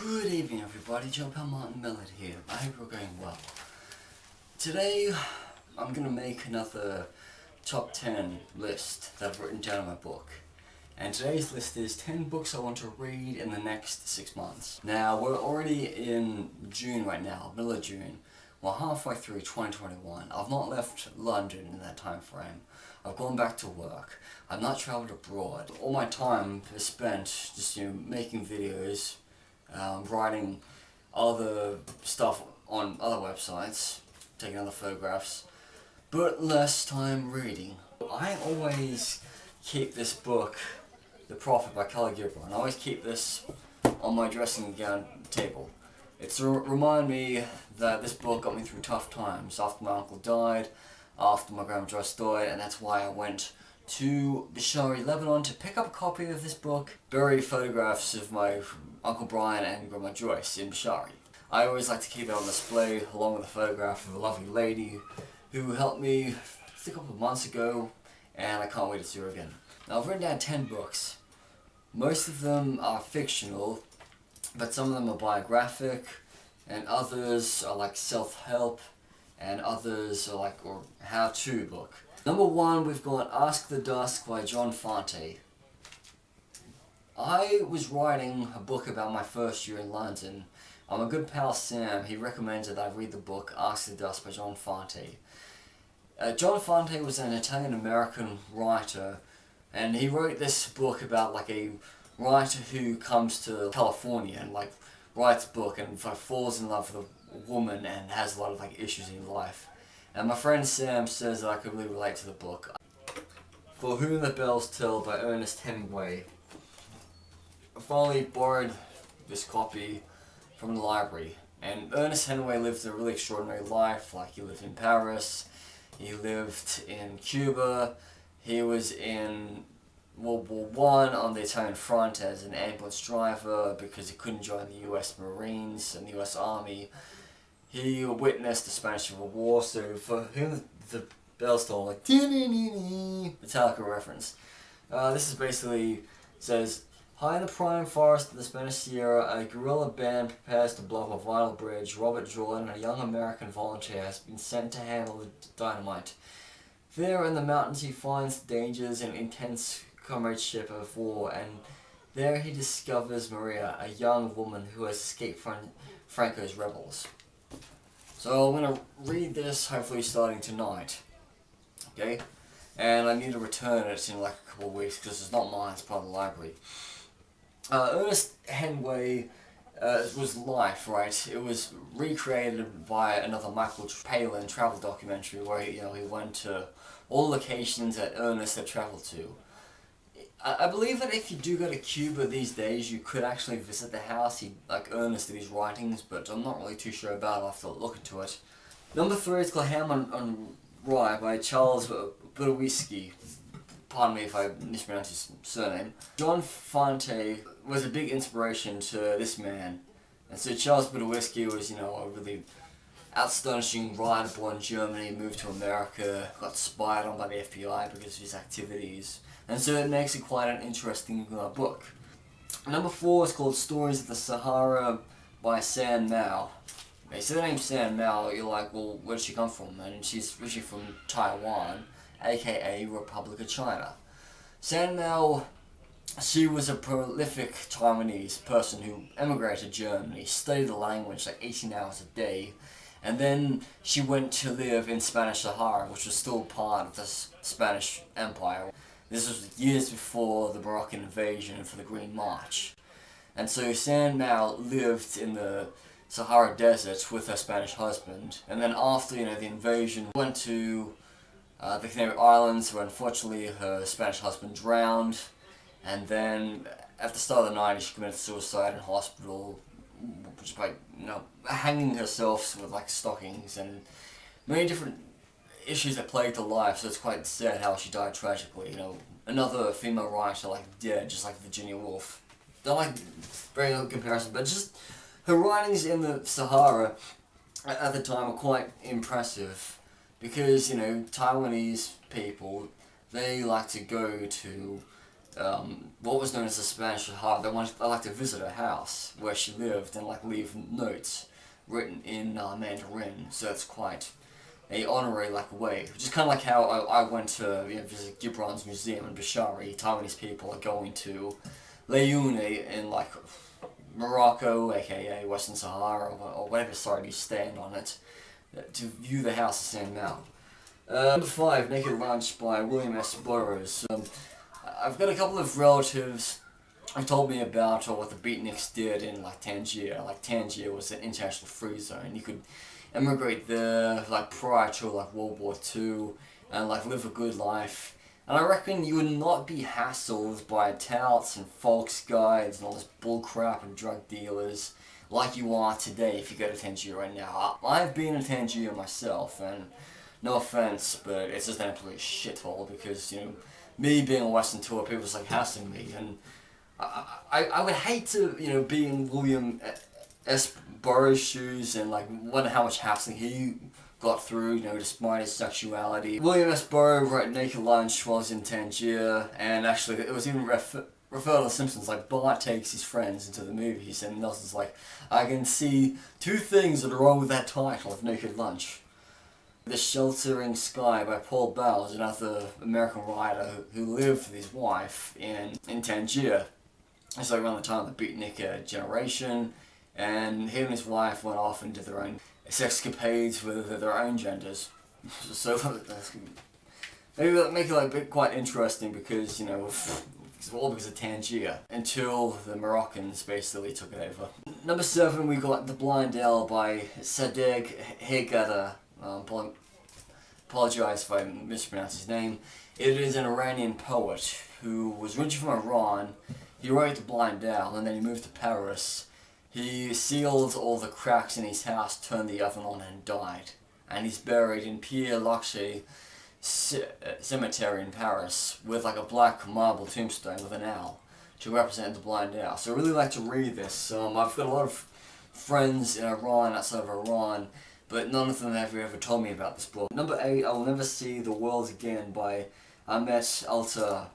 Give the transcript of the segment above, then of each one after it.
Good evening everybody, Joe Martin Millard here. I hope you're going well. Today I'm going to make another top 10 list that I've written down in my book. And today's list is 10 books I want to read in the next 6 months. Now we're already in June right now, middle of June. We're halfway through 2021. I've not left London in that time frame. I've gone back to work. I've not travelled abroad. All my time is spent just making videos, writing other stuff on other websites, taking other photographs, but less time reading. I always keep this book, The Prophet by Khalil Gibran. I always keep this on my dressing gown table. It's to remind me that this book got me through tough times after my uncle died, after my grandma just died, and that's why I went to Bishari, Lebanon to pick up a copy of this book, bury photographs of my Uncle Brian and Grandma Joyce in Bishari. I always like to keep it on display along with a photograph of a lovely lady who helped me a couple of months ago, and I can't wait to see her again. Now I've written down 10 books. Most of them are fictional, but some of them are biographic, and others are like self-help, and others are like a how-to book. Number 1, we've got Ask the Dusk by John Fante. I was writing a book about my first year in London. My good pal Sam, he recommended that I read the book Ask the Dusk by John Fante. John Fante was an Italian-American writer, and he wrote this book about like a writer who comes to California and like writes a book and falls in love with a woman and has a lot of like issues in life. And my friend Sam says that I could really relate to the book. For Whom the Bells Tell by Ernest Hemingway. I finally borrowed this copy from the library, and Ernest Hemingway lived a really extraordinary life. Like, he lived in Paris, he lived in Cuba, he was in World War I on the Italian front as an ambulance driver because he couldn't join the US Marines and the US Army. He witnessed the Spanish Civil War, so for Whom the Bells Tell, like Metallica reference. This is basically says, high in the prime forest of the Spanish Sierra, a guerrilla band prepares to blow up a vital bridge. Robert Jordan, a young American volunteer, has been sent to handle the dynamite. There in the mountains he finds dangers and intense comradeship of war, and there he discovers Maria, a young woman who has escaped from Franco's rebels. So I'm going to read this, hopefully starting tonight, okay? And I need to return it in like a couple of weeks because it's not mine, it's part of the library. Ernest Hemingway was life, right? It was recreated by another Michael Palin travel documentary where he went to all locations that Ernest had traveled to. I believe that if you do go to Cuba these days, you could actually visit the house. Like Ernest did his writings, but I'm not really too sure about it. I'll have to look into it. Number 3 is called Hammond on Rye by Charles Bukowski. Pardon me if I mispronounce his surname. John Fante was a big inspiration to this man. And so Charles Bukowski was, a really astonishing writer born in Germany, moved to America, got spied on by the FBI because of his activities. And so it makes it quite an interesting book. Number 4 is called Stories of the Sahara by Sanmela. They say the name Sanmela, you're like, well, where did she come from? And she's originally from Taiwan, aka Republic of China. Sanmela, she was a prolific Taiwanese person who emigrated to Germany, studied the language like 18 hours a day, and then she went to live in Spanish Sahara, which was still part of the Spanish Empire. This was years before the Moroccan invasion for the Green March. And so Sanmela lived in the Sahara Desert with her Spanish husband, and then after the invasion, went to the Canary Islands, where unfortunately her Spanish husband drowned, and then at the start of the 90s she committed suicide in hospital, just by hanging herself with like stockings and many different issues that plagued her life. So it's quite sad how she died tragically. Another female writer like dead, just like Virginia Woolf. Don't like very good comparison, but just her writings in the Sahara at the time were quite impressive because Taiwanese people, they like to go to what was known as the Spanish Sahara. They like to visit her house where she lived and like leave notes written in Mandarin. So it's quite a honorary like way, which is kind of like how I went to visit Gibran's museum in Bishari. Taiwanese people are going to Leone in like Morocco, aka Western Sahara, or whatever side you stand on it, to view the house of Sanmela. Number 5, Naked Lunch by William S. Burrough. I've got a couple of relatives who told me about what the Beatniks did in like Tangier. Like Tangier was an international free zone. You could emigrate there like prior to like World War II and like live a good life. And I reckon you would not be hassled by touts and folks guides and all this bullcrap and drug dealers like you are today if you go to Tangier right now. I've been in Tangier myself, and no offense, but it's just an absolute shithole because, me being a Western tour, people just like hassling me, and I would hate to, be in William S. Burroughs' shoes and like wonder how much hassling he got through, despite his sexuality. William S. Burrough wrote Naked Lunch while he was in Tangier, and actually it was even referred to The Simpsons, like Bart takes his friends into the movies, and Nelson's like, I can see 2 things that are wrong with that title of Naked Lunch. The Sheltering Sky by Paul Bowles, another American writer who lived with his wife in Tangier. It's like around the time of the Beatnik generation, and he and his wife went off and did their own sexcapades with their own genders. So maybe that make it like a bit quite interesting because, it's all because of Tangier, until the Moroccans basically took it over. Number 7, we got The Blind Owl by Sadegh Hedayat. Apologize if I mispronounce his name. It is an Iranian poet who was originally from Iran. He wrote The Blind Owl and then he moved to Paris. He sealed all the cracks in his house, turned the oven on, and died. And he's buried in Père Lachaise cemetery in Paris with like a black marble tombstone with an owl to represent the blind owl. So I really like to read this. I've got a lot of friends in Iran, outside of Iran, but none of them have ever told me about this book. Number 8, I Will Never See the World Again by Ahmet Alta.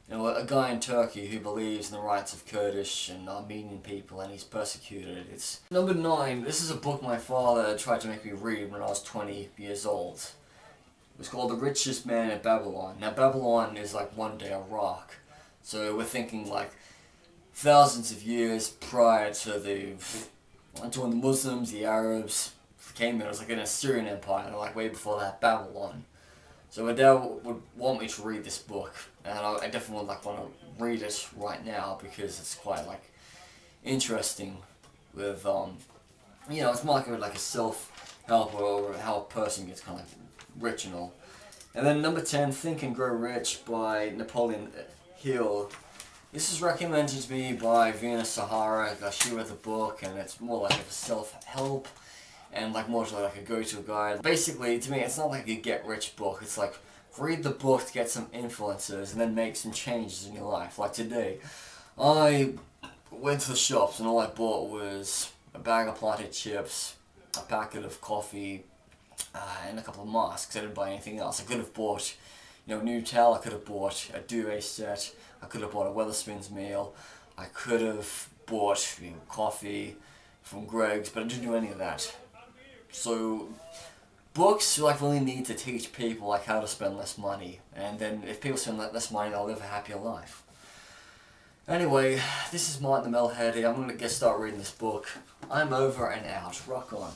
A guy in Turkey who believes in the rights of Kurdish and Armenian people, and he's persecuted. It's number 9. This is a book my father tried to make me read when I was 20 years old. It was called The Richest Man in Babylon. Now Babylon is like one day Iraq, so we're thinking like thousands of years prior to when the Muslims, the Arabs came in. It was like an Assyrian Empire, like way before that, Babylon. So my dad would want me to read this book, and I definitely would want to read it right now because it's quite interesting. With it's more like a self-help or how a person gets kind of rich and all. And then number 10, Think and Grow Rich by Napolian Hill. This is recommended to me by Venus Sahara. She read the book, and it's more like a self-help and more to like a go-to guide. Basically, to me, it's not like a get-rich book. It's like, read the book to get some influences and then make some changes in your life. Like today, I went to the shops and all I bought was a bag of planted chips, a packet of coffee, and a couple of masks. I didn't buy anything else. I could have bought, new towel. I could have bought a duvet set. I could have bought a Wetherspoon's meal. I could have bought coffee from Greg's, but I didn't do any of that. So books really need to teach people how to spend less money, and then if people spend less money, they'll live a happier life. Anyway, this is Martin the Melheady. I'm gonna start reading this book. I'm over and out. Rock on.